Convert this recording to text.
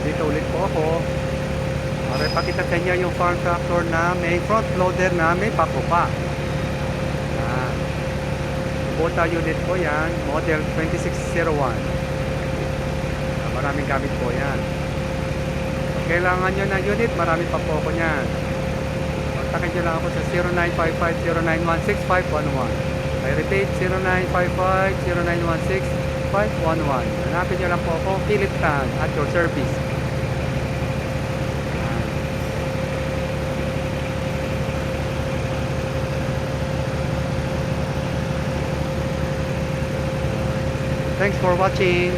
Nandito ulit po ako para ipakita sa inyo yung farm tractor na may front loader na may pakupa. Yan. Kubota unit po yan, model 2601. Maraming gamit po yan. Kung kailangan nyo ng unit, marami pa po ako yan. Kontakin nyo lang ako sa 0955-091-6511. I repeat, 0955-091-6511. Hanapin nyo lang po ako, Philip Tan, at your service. Thanks for watching.